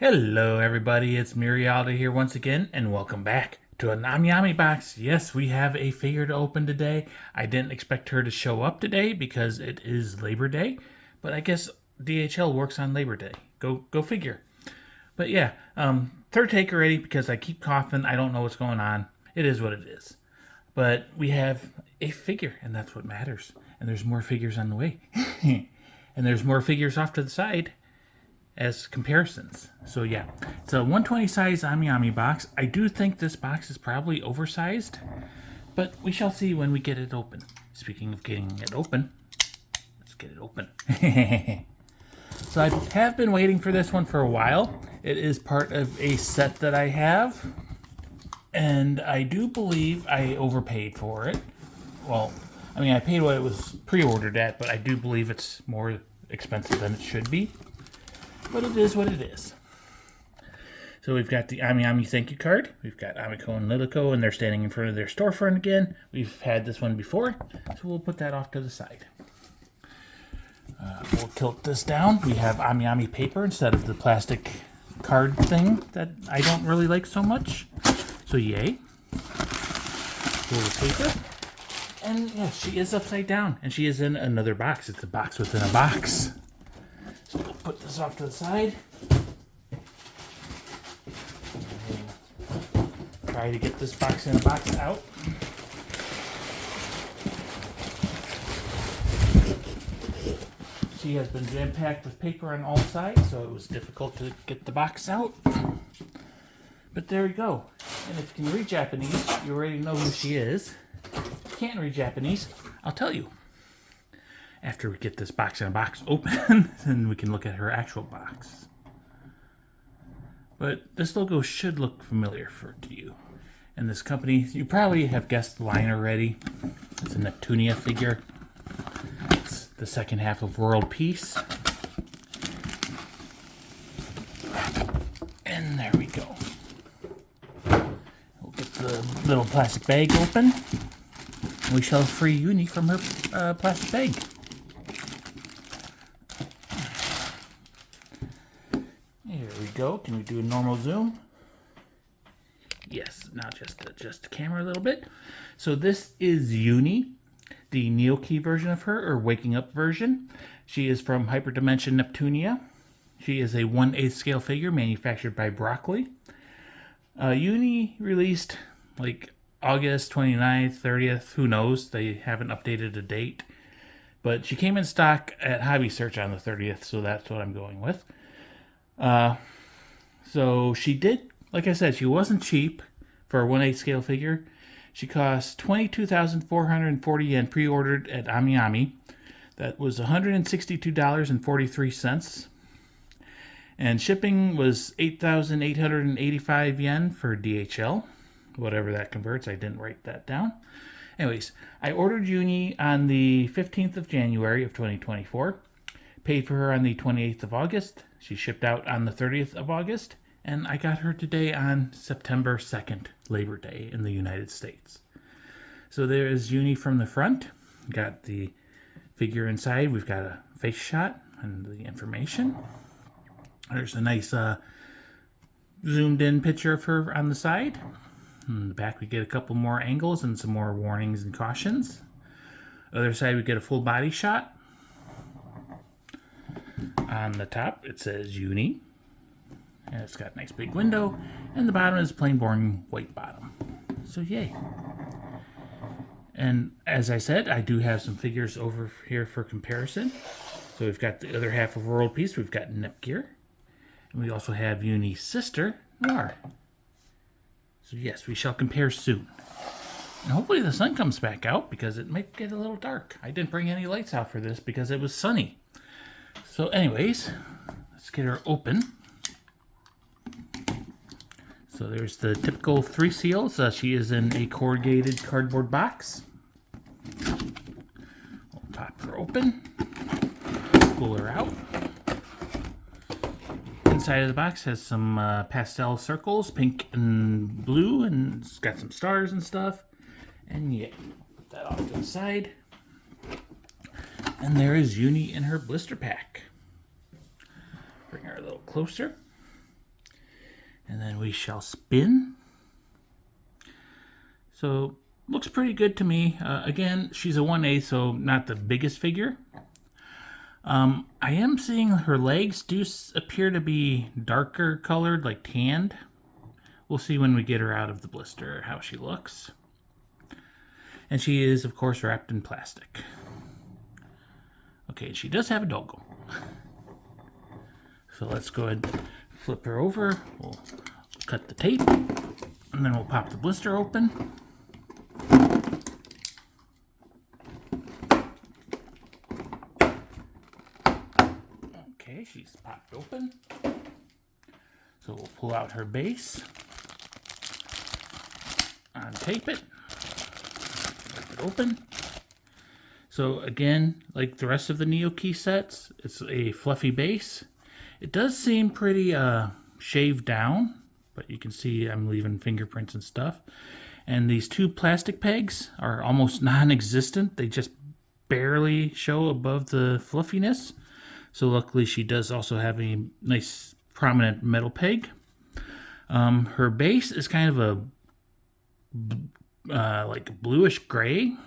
Hello everybody, it's Mirialda here once again, and welcome back to a Namyami box. Yes, we have a figure to open today. I didn't expect her to show up today because it is Labor Day, but I guess DHL works on Labor Day. Go figure. But yeah, third take already because I keep coughing. I don't know what's going on. It is what it is. But we have a figure, and that's what matters. And there's more figures on the way. And there's more figures off to the side as comparisons. So yeah, it's a 120 size Ami box. I do think this box is probably oversized, but we shall see when we get it open. Speaking of getting it open, let's get it open. So I have been waiting for this one for a while. It is part of a set that I have, and I do believe I overpaid for it. Well, I mean, I paid what it was pre-ordered at, but I do believe it's more expensive than it should be. But it is what it is. So we've got the Ami thank you card. We've got Amiko and Liliko, and they're standing in front of their storefront again. We've had this one before, so we'll put that off to the side. We'll tilt this down. We have Ami paper instead of the plastic card thing that I don't really like so much. So yay. Pull the paper. And yeah, she is upside down, and she is in another box. It's a box within a box. So we'll put this off to the side. Try to get this box in a box out. She has been jam-packed with paper on all sides, so it was difficult to get the box out. But there we go. And if you can read Japanese, you already know who she is. If you can't read Japanese, I'll tell you after we get this box in a box open, and we can look at her actual box. But this logo should look familiar to you. And this company, you probably have guessed the line already. It's a Neptunia figure. It's the second half of World Peace. And there we go. We'll get the little plastic bag open. We shall free Uni from her plastic bag. Here we go. Can we do a normal zoom? Yes, now just adjust the camera a little bit. So this is Uni, the Neo-Key version of her, or Waking Up version. She is from Hyperdimension Neptunia. She is a 1/8 scale figure manufactured by Broccoli. Uni released like August 29th, 30th, who knows? They haven't updated a date. But she came in stock at Hobby Search on the 30th, so that's what I'm going with. So she did, like I said, she wasn't cheap for a 1/8 scale figure. She cost 22,440 yen pre-ordered at Ami. That was $162.43. And shipping was 8,885 yen for DHL. Whatever that converts, I didn't write that down. Anyways, I ordered Uni on the 15th of January of 2024. Paid for her on the 28th of August. She shipped out on the 30th of August. And I got her today on September 2nd, Labor Day in the United States. So there is Uni from the front. Got the figure inside. We've got a face shot and the information. There's a nice zoomed in picture of her on the side. In the back we get a couple more angles and some more warnings and cautions. Other side we get a full body shot. On the top it says Uni. And it's got a nice big window. And the bottom is plain boring white bottom. So yay. And as I said, I do have some figures over here for comparison. So we've got the other half of World Peace. We've got Nepgear. And we also have Uni's sister, Noir. So yes, we shall compare soon. And hopefully the sun comes back out because it might get a little dark. I didn't bring any lights out for this because it was sunny. So anyways, let's get her open. So there's the typical 3 seals. She is in a corrugated cardboard box. We'll pop her open. Pull her out. Inside of the box has some pastel circles, pink and blue, and it's got some stars and stuff. And yeah, put that off to the side. And there is Uni in her blister pack. Bring her a little closer. And then we shall spin. So looks pretty good to me. Again, she's a 1/8, so not the biggest figure. I am seeing her legs do appear to be darker colored, like tanned. We'll see when we get her out of the blister how she looks. And she is, of course, wrapped in plastic. Okay, she does have a doggo. So let's go ahead and flip her over. We'll cut the tape, and then we'll pop the blister open. Okay, she's popped open. So we'll pull out her base, untape it, rip it open. So again, like the rest of the Neo key sets, it's a fluffy base. It does seem pretty shaved down, but you can see I'm leaving fingerprints and stuff. And these two plastic pegs are almost non-existent. They just barely show above the fluffiness. So luckily she does also have a nice prominent metal peg. Her base is kind of a like bluish gray.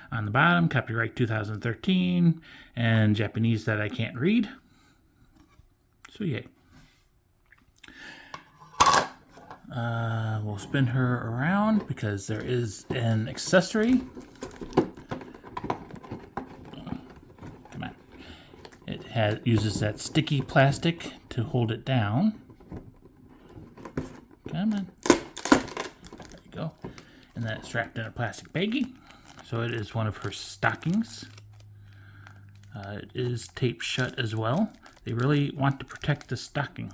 On the bottom, copyright 2013, and Japanese that I can't read. So yay. We'll spin her around because there is an accessory. Come on. It uses that sticky plastic to hold it down. Come on. There you go. And then it's wrapped in a plastic baggie. So it is one of her stockings. It is taped shut as well. They really want to protect the stocking.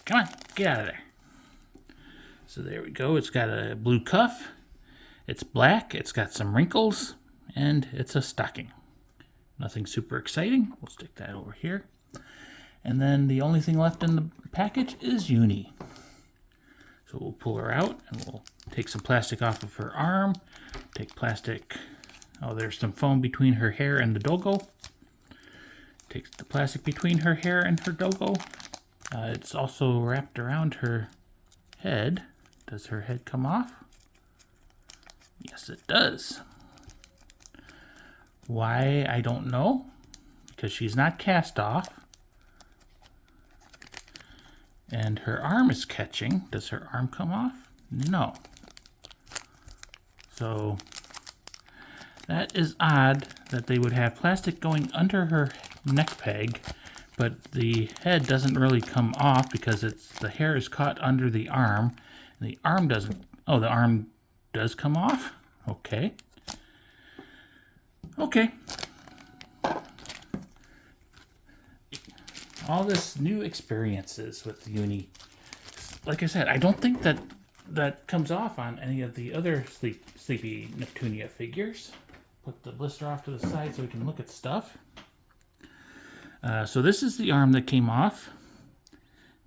Come on, get out of there. So there we go. It's got a blue cuff. It's black. It's got some wrinkles. And it's a stocking. Nothing super exciting. We'll stick that over here. And then the only thing left in the package is Uni. So we'll pull her out and we'll take some plastic off of her arm. Take plastic. Oh, there's some foam between her hair and the doggo. Takes the plastic between her hair and her doggo. It's also wrapped around her head. Does her head come off? Yes, it does. Why, I don't know. Because she's not cast off. And her arm is catching. Does her arm come off? No. So that is odd that they would have plastic going under her neck peg, but the head doesn't really come off because the hair is caught under the arm, and the arm doesn't. Oh, the arm does come off? Okay. Okay. All this new experiences with Uni. Like I said, I don't think that comes off on any of the other Sleepy Neptunia figures. Put the blister off to the side so we can look at stuff. So this is the arm that came off.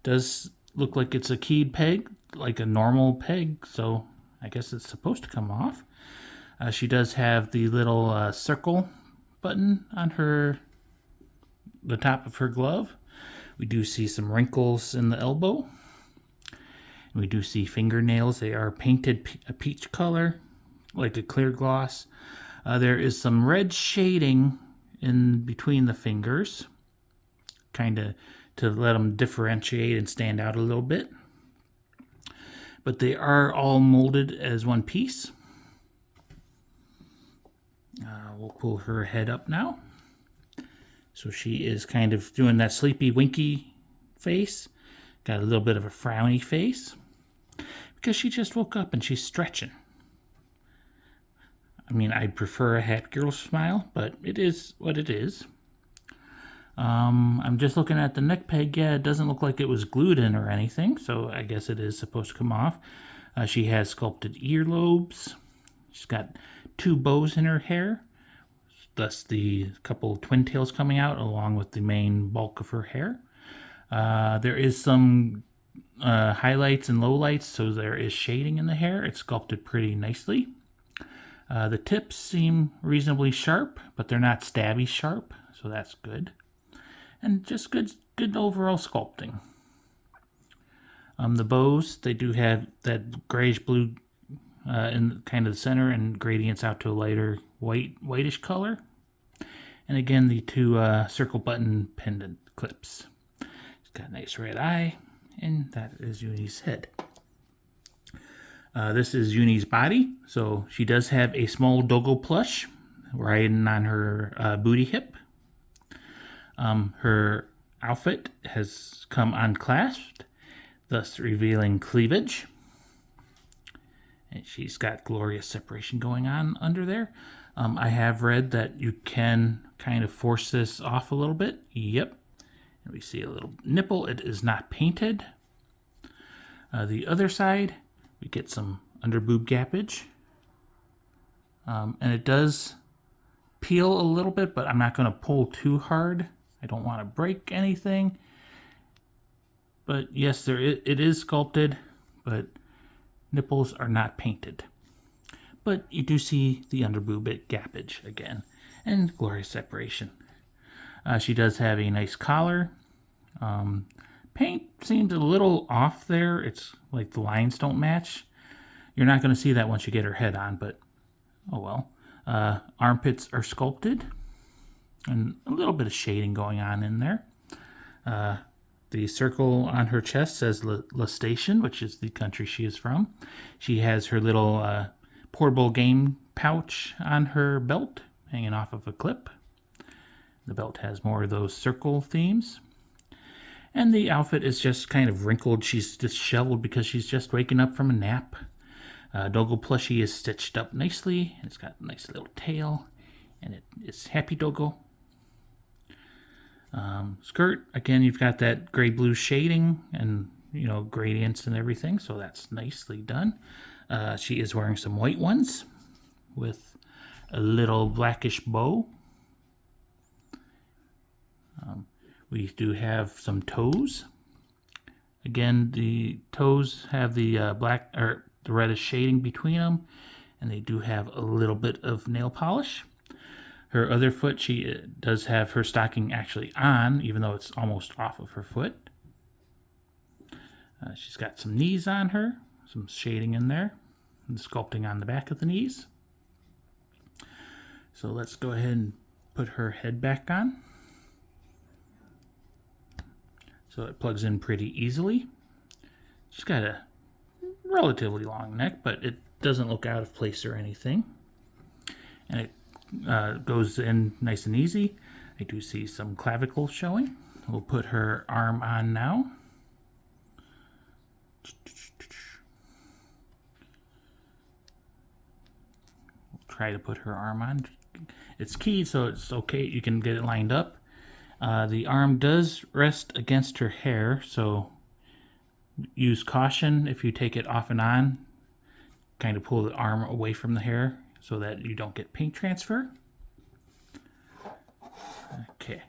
Does look like it's a keyed peg, like a normal peg, so I guess it's supposed to come off. She does have the little circle button on the top of her glove. We do see some wrinkles in the elbow. We do see fingernails. They are painted a peach color, like a clear gloss. There is some red shading in between the fingers, kind of to let them differentiate and stand out a little bit. But they are all molded as one piece. We'll pull her head up now. So she is kind of doing that sleepy, winky face. Got a little bit of a frowny face. Because she just woke up and she's stretching. I mean, I'd prefer a happy girl smile, but it is what it is. I'm just looking at the neck peg. Yeah, it doesn't look like it was glued in or anything, so I guess it is supposed to come off. She has sculpted earlobes. She's got two bows in her hair. Thus the couple twin tails coming out along with the main bulk of her hair. There is some highlights and lowlights, so there is shading in the hair. It's sculpted pretty nicely. The tips seem reasonably sharp, but they're not stabby sharp, so that's good. and just good overall sculpting. The bows, they do have that grayish blue in kind of the center and gradients out to a lighter whitish color. And again, the two circle button pendant clips. It's got a nice red eye, and that is Uni's head. This is Uni's body, so she does have a small doggo plush riding on her booty hip. Her outfit has come unclasped, thus revealing cleavage. And she's got glorious separation going on under there. I have read that you can kind of force this off a little bit. Yep. And we see a little nipple. It is not painted. The other side, we get some under boob gappage. And it does peel a little bit, but I'm not going to pull too hard. I don't want to break anything. But yes, it is sculpted, but nipples are not painted. But you do see the underboob gappage again, and glorious separation. She does have a nice collar. Paint seems a little off there. It's like the lines don't match. You're not going to see that once you get her head on, but oh well. Armpits are sculpted, and a little bit of shading going on in there. The circle on her chest says Lastation, which is the country she is from. She has her little portable game pouch on her belt, hanging off of a clip. The belt has more of those circle themes. And the outfit is just kind of wrinkled. She's disheveled because she's just waking up from a nap. Doggo plushie is stitched up nicely. It's got a nice little tail, and it is happy doggo. Skirt, again, you've got that gray-blue shading and, you know, gradients and everything, so that's nicely done. She is wearing some white ones with a little blackish bow. We do have some toes. Again, the toes have the black or the reddish shading between them, and they do have a little bit of nail polish. Her other foot, she does have her stocking actually on, even though it's almost off of her foot. She's got some knees on her, some shading in there, and sculpting on the back of the knees. So let's go ahead and put her head back on. So it plugs in pretty easily. She's got a relatively long neck, but it doesn't look out of place or anything. And it goes in nice and easy. I do see some clavicle showing. We'll put her arm on now. We'll try to put her arm on. It's keyed, so it's okay. You can get it lined up. The arm does rest against her hair, so use caution if you take it off and on. Kind of pull the arm away from the hair so that you don't get paint transfer. Okay,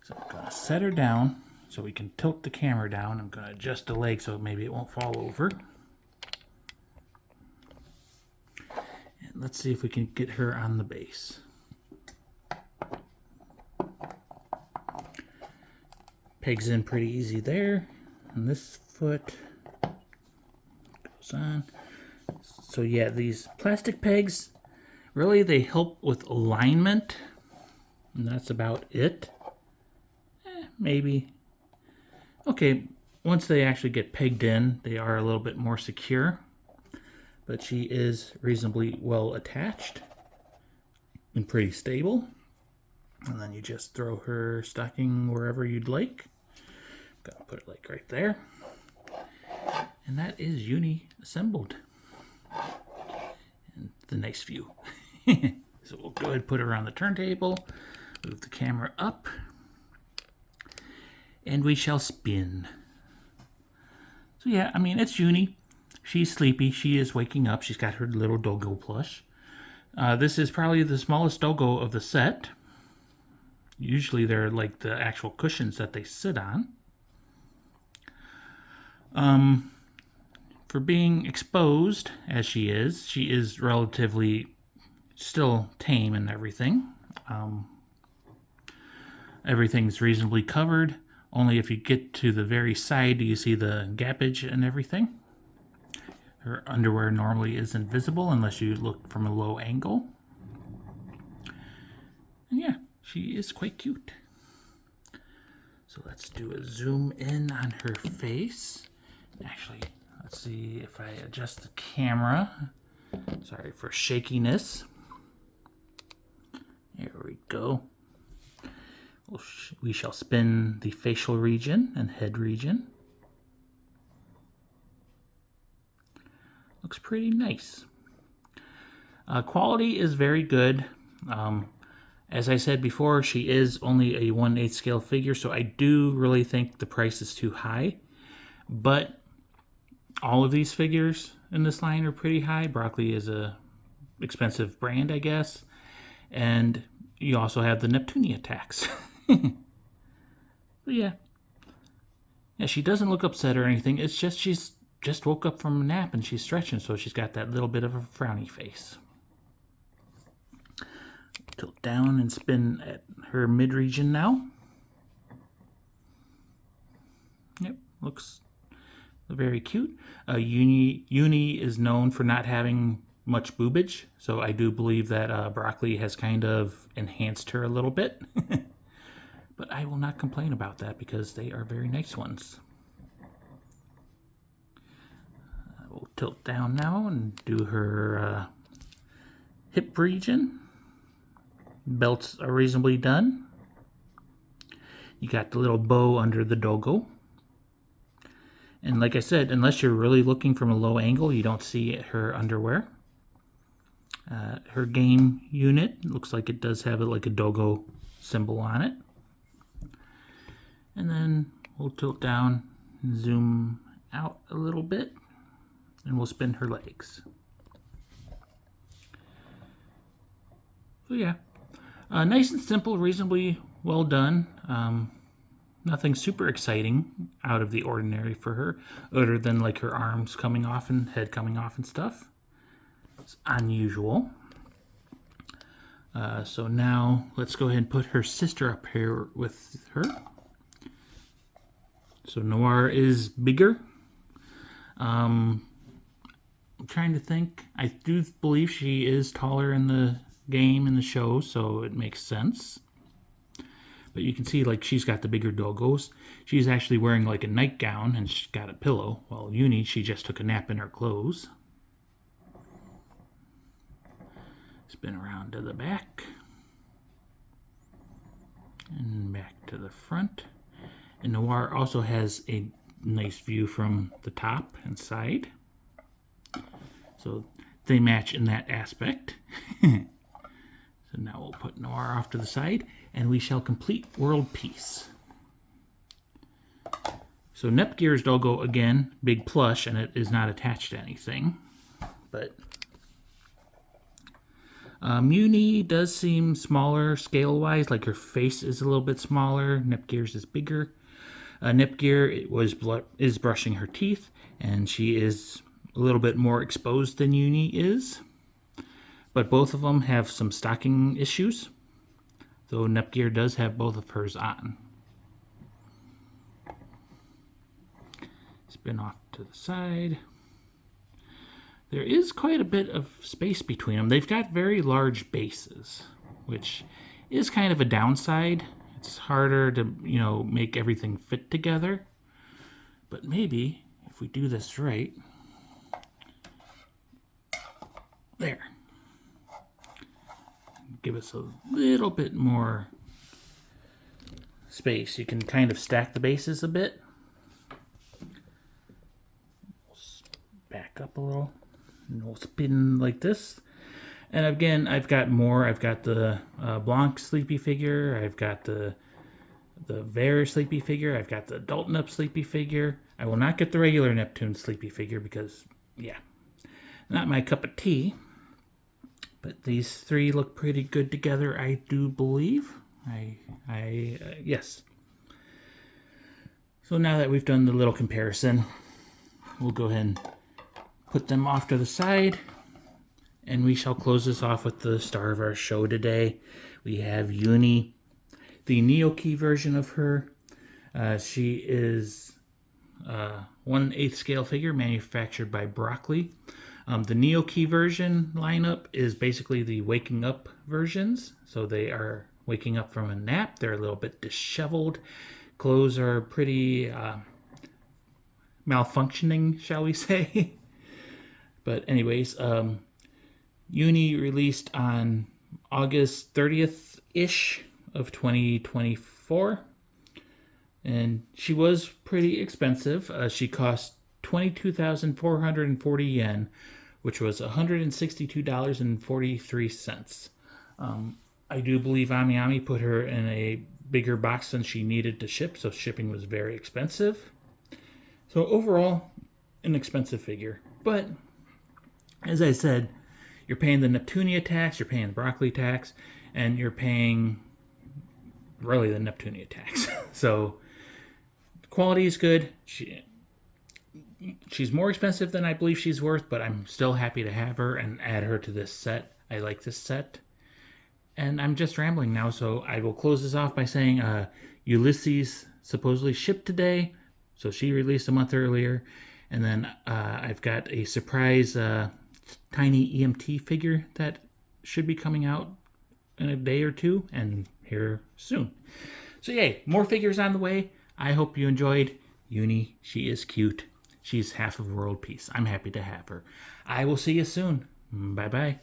so I'm going to set her down so we can tilt the camera down. I'm going to adjust the leg so maybe it won't fall over. And let's see if we can get her on the base. Pegs in pretty easy there. And this foot goes on. So yeah, these plastic pegs, really they help with alignment. And that's about it. Maybe. Okay, once they actually get pegged in, they are a little bit more secure. But she is reasonably well attached and pretty stable. And then you just throw her stocking wherever you'd like. I'm gonna put it like right there. And that is Uni assembled. And the nice view. So we'll go ahead and put her on the turntable. Move the camera up. And we shall spin. So yeah, I mean, it's Uni. She's sleepy. She is waking up. She's got her little doggo plush. This is probably the smallest doggo of the set. Usually they're like the actual cushions that they sit on. For being exposed, as she is relatively still tame and everything. everything's reasonably covered. Only if you get to the very side do you see the gappage and everything. Her underwear normally is invisible unless you look from a low angle. And yeah, she is quite cute. So let's do a zoom in on her face. Actually, let's see if I adjust the camera. Sorry for shakiness. There we go. We shall spin the facial region and head region. Looks pretty nice. Quality is very good. As I said before, she is only a 1/8 scale figure, so I do really think the price is too high. But all of these figures in this line are pretty high. Broccoli is a expensive brand, I guess. And you also have the Neptunia tax. But yeah. Yeah, she doesn't look upset or anything. It's just she's just woke up from a nap and she's stretching, so she's got that little bit of a frowny face. Tilt down and spin at her mid-region now. Yep, looks very cute. Uni is known for not having much boobage, so I do believe that Broccoli has kind of enhanced her a little bit. But I will not complain about that because they are very nice ones. We'll tilt down now and do her hip region. Belts are reasonably done. You got the little bow under the doggo. And like I said, unless you're really looking from a low angle, you don't see her underwear. Her game unit looks like it does have like a doggo symbol on it. And then we'll tilt down and zoom out a little bit, and we'll spin her legs. So yeah, nice and simple, reasonably well done. Nothing super exciting out of the ordinary for her, other than like her arms coming off and head coming off and stuff. It's unusual. So now let's go ahead and put her sister up here with her. So Noir is bigger. I'm trying to think. I do believe she is taller in the game, in the show, so it makes sense. But you can see like she's got the bigger doggos. She's actually wearing like a nightgown and she's got a pillow. While Uni, she just took a nap in her clothes. Spin around to the back. And back to the front. And Noir also has a nice view from the top and side. So they match in that aspect. So now we'll put Noir off to the side and we shall complete world peace. So Nepgear's doggo, again, big plush, and it is not attached to anything. But Muni does seem smaller scale-wise, like her face is a little bit smaller. Nepgear's is bigger. Nepgear is brushing her teeth, and she is a little bit more exposed than Uni is. But both of them have some stocking issues, though Nepgear does have both of hers on. Spin off to the side. There is quite a bit of space between them. They've got very large bases, which is kind of a downside. It's harder to, make everything fit together. But maybe if we do this right, there. Give us a little bit more space. You can kind of stack the bases a bit. Back up a little. And we'll spin like this. And again, I've got more. I've got the Blanc Sleepy figure. I've got the Vare Sleepy figure. I've got the Adult Nep Sleepy figure. I will not get the regular Neptune Sleepy figure because, yeah, not my cup of tea. But these three look pretty good together, I do believe. Yes. So now that we've done the little comparison, we'll go ahead and put them off to the side. And we shall close this off with the star of our show today. We have Uni. the Neo Key version of her. She is 1/8 scale figure manufactured by Broccoli. The Neo Key version lineup is basically the waking up versions. So they are waking up from a nap. They're a little bit disheveled. Clothes are pretty malfunctioning, shall we say. But anyways, Uni released on August 30th-ish of 2024. And she was pretty expensive. She cost 22,440 yen, which was $162.43. I do believe AmiAmi put her in a bigger box than she needed to ship, so shipping was very expensive. So overall, an expensive figure. But as I said, you're paying the Neptunia tax, you're paying the Broccoli tax, and you're paying really the Neptunia tax. So quality is good. She's more expensive than I believe she's worth, but I'm still happy to have her and add her to this set. I like this set. And I'm just rambling now, so I will close this off by saying Ulysses supposedly shipped today, so she released a month earlier. And then I've got a surprise tiny EMT figure that should be coming out in a day or two, and here soon. So yay, more figures on the way. I hope you enjoyed Uni. She is cute. She's half of world peace. I'm happy to have her. I will see you soon. Bye-bye.